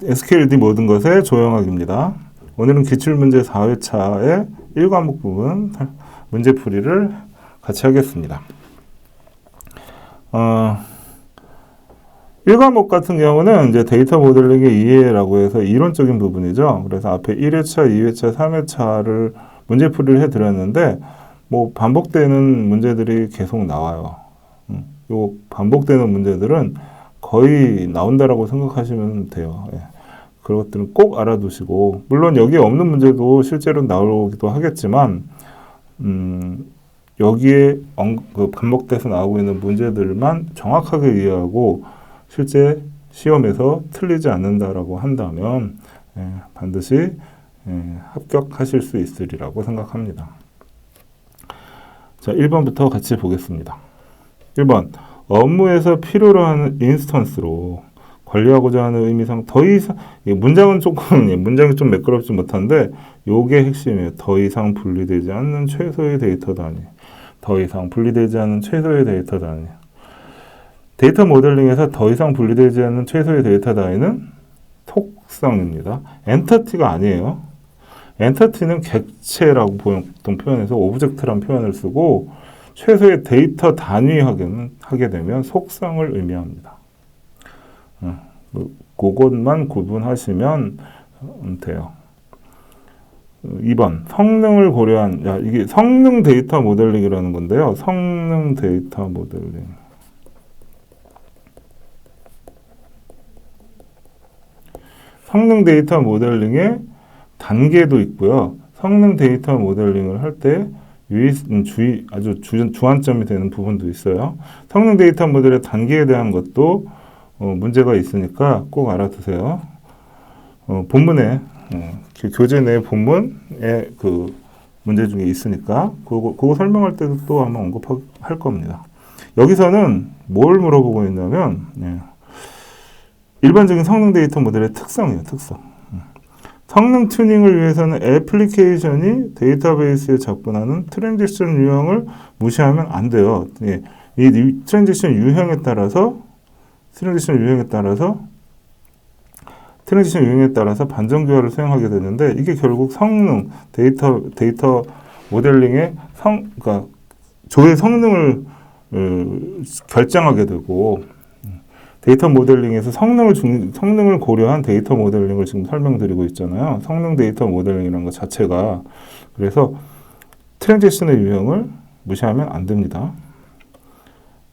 SQLD 모든 것의 조형학입니다. 오늘은 기출문제 4회차의 1과목 부분 문제풀이를 같이 하겠습니다. 1과목 같은 경우는 이제 데이터 모델링의 이해라고 해서 이론적인 부분이죠. 그래서 앞에 1회차, 2회차, 3회차를 문제풀이를 해드렸는데 뭐 반복되는 문제들이 계속 나와요. 요 반복되는 문제들은 거의 나온다라고 생각하시면 돼요. 예. 그런 것들은 꼭 알아두시고, 물론 여기에 없는 문제도 실제로 나오기도 하겠지만 여기에 반복돼서 나오고 있는 문제들만 정확하게 이해하고 실제 시험에서 틀리지 않는다라고 한다면 반드시 합격하실 수 있으리라고 생각합니다. 자, 1번부터 같이 보겠습니다. 1번, 업무에서 필요로 하는 인스턴스로 관리하고자 하는 의미상 더 이상, 문장은 문장이 좀 매끄럽지 못한데 요게 핵심이에요. 더 이상 분리되지 않는 최소의 데이터 단위. 더 이상 분리되지 않는 최소의 데이터 단위. 데이터 모델링에서 더 이상 분리되지 않는 최소의 데이터 단위는 속성입니다. 엔터티가 아니에요. 엔터티는 객체라고 보통 표현해서 오브젝트란 표현을 쓰고 최소의 데이터 단위 하게 되면 속성을 의미합니다. 그것만 구분하시면 돼요. 2번, 성능을 고려한, 이게 성능 데이터 모델링이라는 건데요. 성능 데이터 모델링. 성능 데이터 모델링의 단계도 있고요. 성능 데이터 모델링을 할 때 아주 주안점이 되는 부분도 있어요. 성능 데이터 모델의 단계에 대한 것도 문제가 있으니까 꼭 알아두세요. 본문에 교재 내 본문에 그 문제 중에 있으니까 그거 설명할 때도 또 아마 언급할 겁니다. 여기서는 뭘 물어보고 있냐면 일반적인 성능 데이터 모델의 특성이에요. 특성. 성능 튜닝을 위해서는 애플리케이션이 데이터베이스에 접근하는 트랜지션 유형을 무시하면 안 돼요. 이 트랜지션 유형에 따라서 반전 교화를 수행하게 되는데 이게 결국 성능 데이터 모델링의 그러니까 조의 성능을 결정하게 되고 데이터 모델링에서 성능을 고려한 데이터 모델링을 지금 설명드리고 있잖아요. 성능 데이터 모델링이라는 것 자체가. 그래서 트랜지션의 유형을 무시하면 안 됩니다.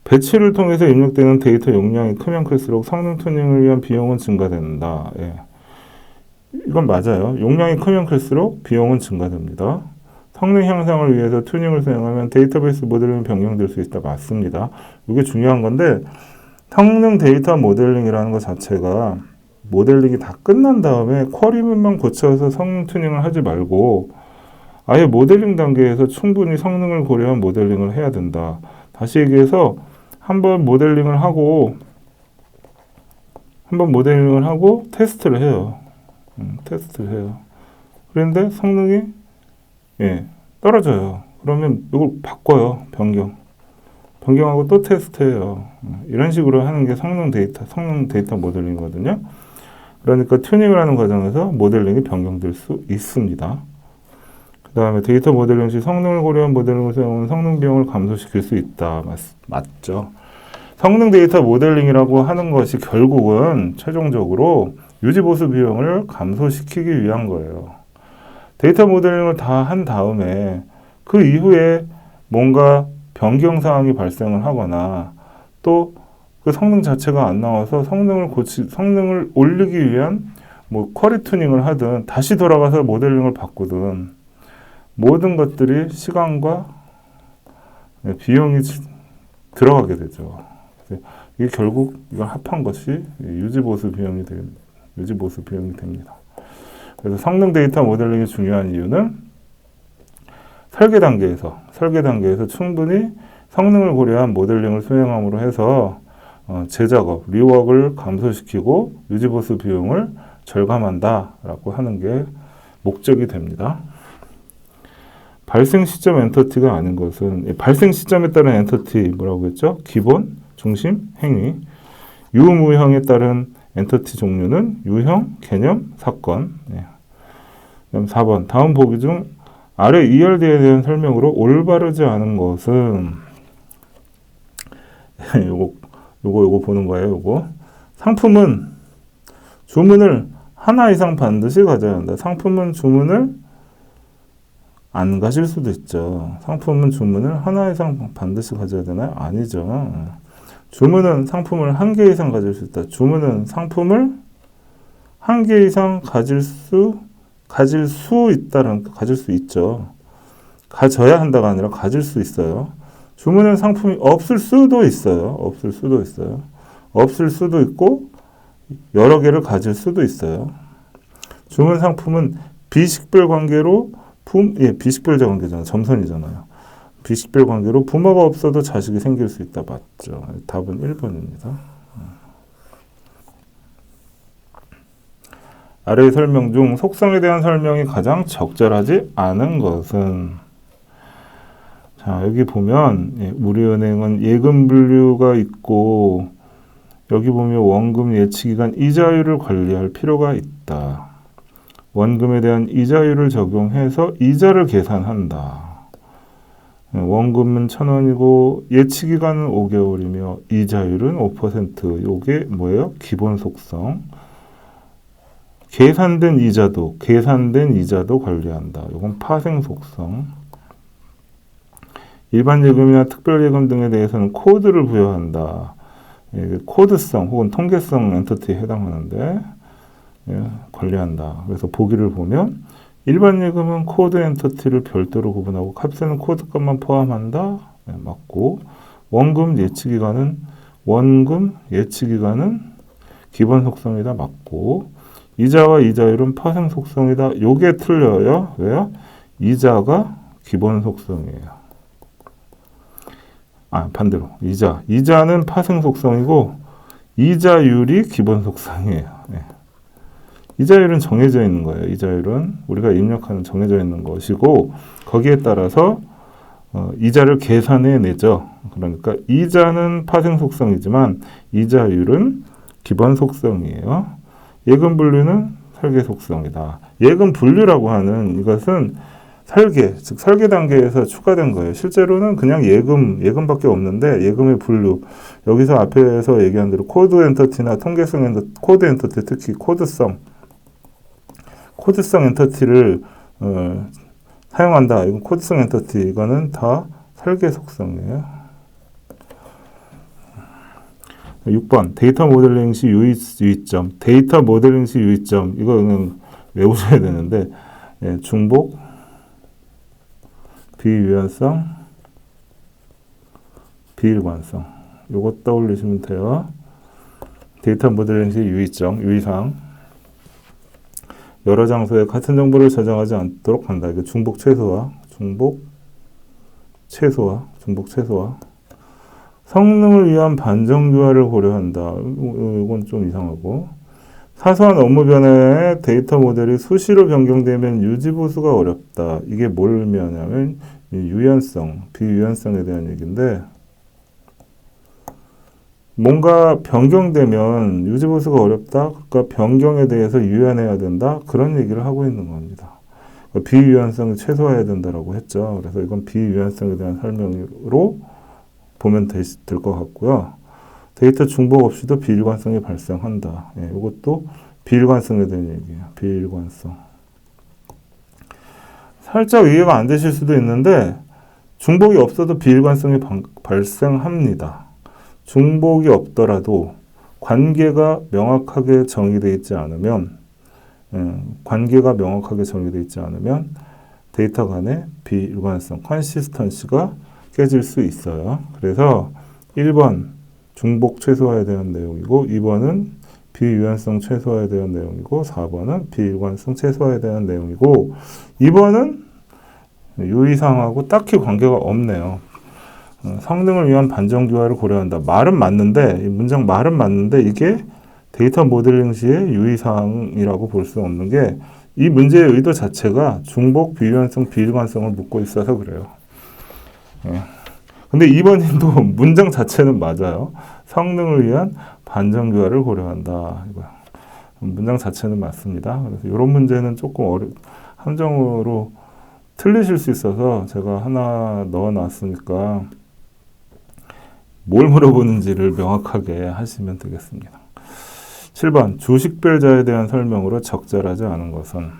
배치를 통해서 입력되는 데이터 용량이 크면 클수록 성능 튜닝을 위한 비용은 증가된다. 이건 맞아요. 용량이 크면 클수록 비용은 증가됩니다. 성능 향상을 위해서 튜닝을 수행하면 데이터베이스 모델링이 변경될 수 있다. 맞습니다. 이게 중요한 건데 성능 데이터 모델링이라는 것 자체가 모델링이 다 끝난 다음에 쿼리문만 고쳐서 성능 튜닝을 하지 말고 아예 모델링 단계에서 충분히 성능을 고려한 모델링을 해야 된다. 다시 얘기해서 한번 모델링을 하고 테스트를 해요. 그런데 성능이 떨어져요. 그러면 이걸 바꿔요. 변경하고 또 테스트해요. 이런 식으로 하는 게 성능 데이터 모델링이거든요. 그러니까 튜닝을 하는 과정에서 모델링이 변경될 수 있습니다. 그 다음에 데이터 모델링 시 성능을 고려한 모델링을 사용하면 성능 비용을 감소시킬 수 있다. 맞죠? 성능 데이터 모델링이라고 하는 것이 결국은 최종적으로 유지보수 비용을 감소시키기 위한 거예요. 데이터 모델링을 다 한 다음에 그 이후에 뭔가 변경 사항이 발생을 하거나 또 그 성능 자체가 안 나와서 성능을 올리기 위한 쿼리 튜닝을 하든 다시 돌아가서 모델링을 바꾸든 모든 것들이 시간과 비용이 들어가게 되죠. 이게 결국 이걸 합한 것이 유지보수 비용이 됩니다. 그래서 성능 데이터 모델링이 중요한 이유는 설계 단계에서 충분히 성능을 고려한 모델링을 수행함으로 해서 재작업, 리워크를 감소시키고 유지보수 비용을 절감한다라고 하는 게 목적이 됩니다. 발생 시점 엔터티가 아닌 것은 발생 시점에 따른 엔터티 뭐라고 했죠? 기본, 중심, 행위. 유무형에 따른 엔터티 종류는 유형, 개념, 사건. 예. 그다음 4번 다음 보기 중 아래 ERD에 대한 설명으로 올바르지 않은 것은 요거 보는 거예요. 요거 상품은 주문을 하나 이상 반드시 가져야 한다. 상품은 주문을 안 가질 수도 있죠. 상품은 주문을 하나 이상 반드시 가져야 되나요? 아니죠. 주문은 상품을 한 개 이상 가질 수 있다. 주문은 상품을 한 개 이상 가질 수 있다는, 가질 수 있죠. 가져야 한다가 아니라 가질 수 있어요. 주문은 상품이 없을 수도 있어요. 없을 수도 있어요. 없을 수도 있고, 여러 개를 가질 수도 있어요. 주문 상품은 비식별 관계로, 비식별자 관계잖아요. 점선이잖아요. 비식별 관계로 부모가 없어도 자식이 생길 수 있다. 맞죠. 답은 1번입니다. 아래의 설명 중 속성에 대한 설명이 가장 적절하지 않은 것은? 자, 여기 보면 우리은행은 예금 분류가 있고 여기 보면 원금 예치기간 이자율을 관리할 필요가 있다. 원금에 대한 이자율을 적용해서 이자를 계산한다. 원금은 1,000원이고 예치기간은 5개월이며 이자율은 5%. 요게 뭐예요? 기본 속성. 계산된 이자도 관리한다. 요건 파생 속성. 일반 예금이나 특별 예금 등에 대해서는 코드를 부여한다. 코드성 혹은 통계성 엔터티에 해당하는데 관리한다. 그래서 보기를 보면 일반 예금은 코드 엔터티를 별도로 구분하고 값에는 코드값만 포함한다. 맞고 원금 예치기간은 기본 속성이다. 맞고 이자와 이자율은 파생 속성이다. 요게 틀려요. 왜요? 이자가 기본 속성이에요. 반대로 이자는 파생 속성이고 이자율이 기본 속성이에요. 네. 이자율은 정해져 있는 거예요. 이자율은 우리가 입력하는 정해져 있는 것이고 거기에 따라서 이자를 계산해 내죠. 그러니까 이자는 파생 속성이지만 이자율은 기본 속성이에요. 예금 분류는 설계 속성이다. 예금 분류라고 하는 이것은 즉 설계 단계에서 추가된 거예요. 실제로는 그냥 예금밖에 없는데 예금의 분류. 여기서 앞에서 얘기한 대로 코드 엔터티나 통계성 엔터티, 코드 엔터티 특히 코드성 엔터티를 사용한다. 이건 코드성 엔터티. 이거는 다 설계 속성이에요. 6번 데이터 모델링 시 유의점. 데이터 모델링 시 유의점. 이거 그냥 외우셔야 되는데 중복, 비유연성, 비일관성. 요거 떠올리시면 돼요. 데이터 모델링 시 유의사항. 여러 장소에 같은 정보를 저장하지 않도록 한다. 이게 중복 최소화. 성능을 위한 반정 교환을 고려한다. 이건 좀 이상하고. 사소한 업무 변화에 데이터 모델이 수시로 변경되면 유지 보수가 어렵다. 이게 뭘 의미하냐면 유연성, 비유연성에 대한 얘기인데 뭔가 변경되면 유지 보수가 어렵다. 그러니까 변경에 대해서 유연해야 된다. 그런 얘기를 하고 있는 겁니다. 비유연성을 최소화해야 된다라고 했죠. 그래서 이건 비유연성에 대한 설명으로 보면 될 것 같고요. 데이터 중복 없이도 비일관성이 발생한다. 이것도 비일관성에 대한 얘기예요. 비일관성. 살짝 이해가 안 되실 수도 있는데 중복이 없어도 비일관성이 발생합니다. 중복이 없더라도 관계가 명확하게 정의되어 있지 않으면 데이터 간의 비일관성, 컨시스턴시가 깨질 수 있어요. 그래서 1번 중복 최소화에 대한 내용이고 2번은 비유연성 최소화에 대한 내용이고 4번은 비일관성 최소화에 대한 내용이고 2번은 유의사항하고 딱히 관계가 없네요. 성능을 위한 반정 교환을 고려한다. 말은 맞는데 이 문장 말은 맞는데 이게 데이터 모델링 시의 유의사항이라고 볼 수 없는 게 이 문제의 의도 자체가 중복, 비유연성, 비일관성을 묻고 있어서 그래요. 근데 2번님도 문장 자체는 맞아요. 성능을 위한 반전교화를 고려한다. 이거. 문장 자체는 맞습니다. 그래서 이런 문제는 조금 함정으로 틀리실 수 있어서 제가 하나 넣어놨으니까 뭘 물어보는지를 명확하게 하시면 되겠습니다. 7번 주식별자에 대한 설명으로 적절하지 않은 것은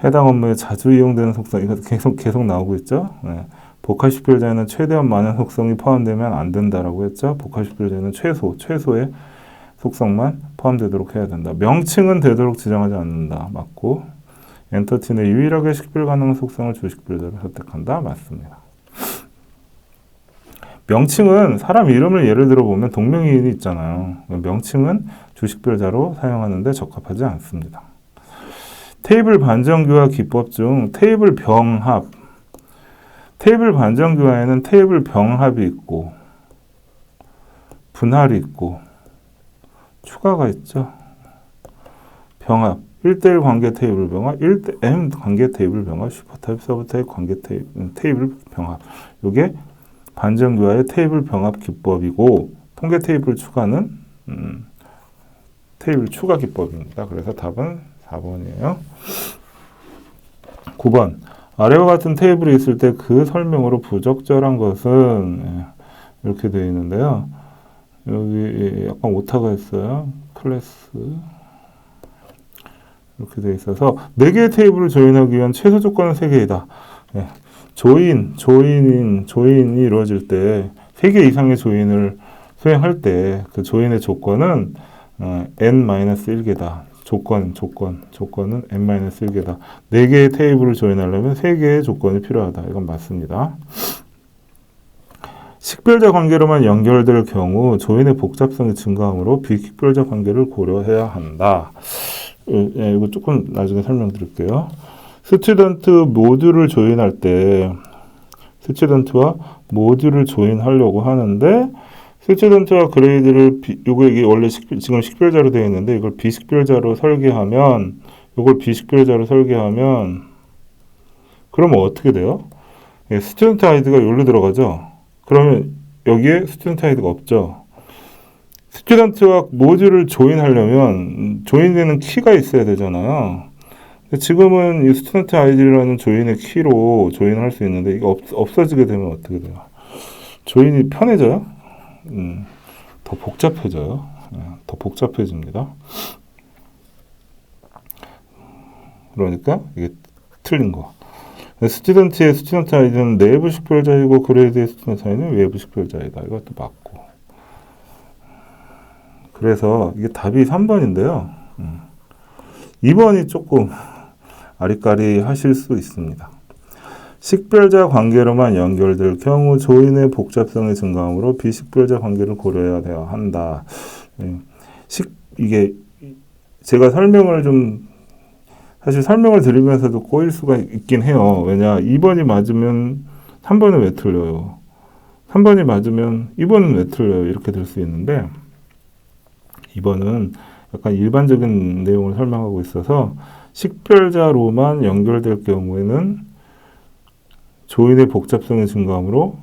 해당 업무에 자주 이용되는 속성, 이거 계속 나오고 있죠. 네. 복합식별자에는 최대한 많은 속성이 포함되면 안 된다라고 했죠. 복합식별자에는 최소의 속성만 포함되도록 해야 된다. 명칭은 되도록 지정하지 않는다. 맞고 엔터티 내 유일하게 식별 가능한 속성을 주식별자로 선택한다. 맞습니다. 명칭은 사람 이름을 예를 들어 보면 동명이인이 있잖아요. 명칭은 주식별자로 사용하는데 적합하지 않습니다. 테이블 반전교화 기법 중 테이블 병합. 테이블 반전교화에는 테이블 병합이 있고 분할이 있고 추가가 있죠. 병합. 1대1 관계 테이블 병합, 1M 관계 테이블 병합, 슈퍼타입, 서브타입 관계 테이블 병합. 이게 반전교화의 테이블 병합 기법이고 통계 테이블 추가는 테이블 추가 기법입니다. 그래서 답은 4번이에요. 9번. 아래와 같은 테이블이 있을 때 그 설명으로 부적절한 것은 이렇게 되어 있는데요. 여기 약간 오타가 있어요. 클래스 이렇게 되어 있어서 4개의 테이블을 조인하기 위한 최소 조건은 3개이다. 조인이 이루어질 때 3개 이상의 조인을 수행할 때 그 조인의 조건은 n-1개다. 조건은 n-1개다. 4개의 테이블을 조인하려면 3개의 조건이 필요하다. 이건 맞습니다. 식별자 관계로만 연결될 경우 조인의 복잡성이 증가하므로 비식별자 관계를 고려해야 한다. 이거 조금 나중에 설명드릴게요. 스튜던트 모듈을 조인할 때 스튜던트와 모듈을 조인하려고 하는데 스튜던트와 그레이드를 이게 원래 지금 식별자로 되어 있는데 이걸 비식별자로 설계하면 그러면 어떻게 돼요? 스튜던트 아이디가 여기로 들어가죠. 그러면 여기에 스튜던트 아이디가 없죠. 스튜던트와 모듈을 조인하려면 조인되는 키가 있어야 되잖아요. 지금은 이 스튜던트 아이디라는 조인의 키로 조인을 할 수 있는데 이게 없어지게 되면 어떻게 돼요? 조인이 편해져요? 더 복잡해져요. 더 복잡해집니다. 그러니까 이게 틀린 거. 스튜던트의 스튜던트 아이디는 내부 식별자이고 그레이드의 스튜던트 아이디는 외부 식별자이다. 이것도 맞고. 그래서 이게 답이 3번인데요. 2번이 조금 아리까리 하실 수 있습니다. 식별자 관계로만 연결될 경우 조인의 복잡성이 증가하므로 비식별자 관계를 고려해야 한다. 이게 제가 사실 설명을 드리면서도 꼬일 수가 있긴 해요. 왜냐, 2번이 맞으면 3번은 왜 틀려요? 3번이 맞으면 2번은 왜 틀려요? 이렇게 될 수 있는데 2번은 약간 일반적인 내용을 설명하고 있어서 식별자로만 연결될 경우에는 조인의 복잡성이 증가하므로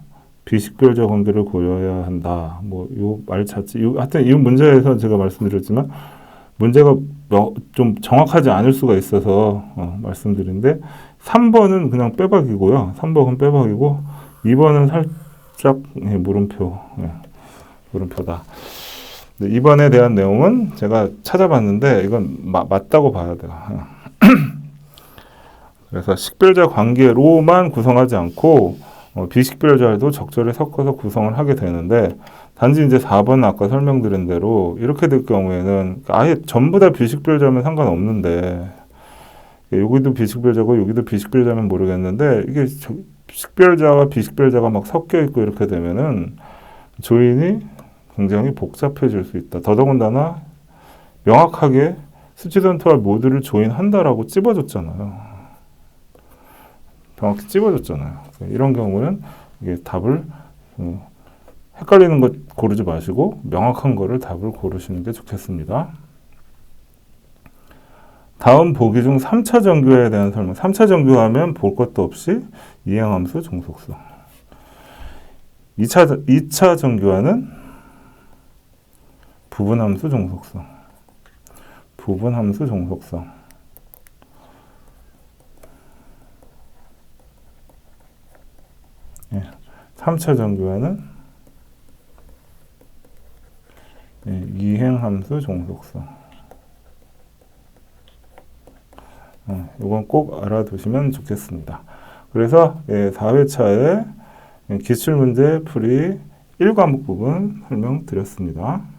비식별자 관계를 고려해야 한다. 요 말 자체, 하여튼 이 문제에서 제가 말씀드렸지만 문제가 좀 정확하지 않을 수가 있어서 말씀드린데 3번은 그냥 빼박이고요. 3번은 빼박이고 2번은 살짝 물음표다. 2번에 대한 내용은 제가 찾아봤는데 이건 맞다고 봐야 돼요. 그래서 식별자 관계로만 구성하지 않고 비식별자도 적절히 섞어서 구성을 하게 되는데 단지 이제 4번 아까 설명드린 대로 이렇게 될 경우에는 아예 전부 다 비식별자면 상관없는데 여기도 비식별자고 여기도 비식별자면 모르겠는데 이게 식별자와 비식별자가 막 섞여 있고 이렇게 되면은 조인이 굉장히 복잡해질 수 있다. 더더군다나 명확하게 스튜던트와 모듈을 조인한다라고 찝어줬잖아요. 정확히 찝어줬잖아요. 이런 경우는 이게 답을 헷갈리는 것 고르지 마시고 명확한 거를 답을 고르시는 게 좋겠습니다. 다음 보기 중 3차 정교에 대한 설명. 3차 정교하면 볼 것도 없이 이행함수, 종속수. 2차 정규화는 부분함수 종속성. 부분함수 종속성. 3차 정규화는 이행함수 종속성. 이건 꼭 알아두시면 좋겠습니다. 그래서 4회차에 기출문제 풀이 1과목 부분 설명드렸습니다.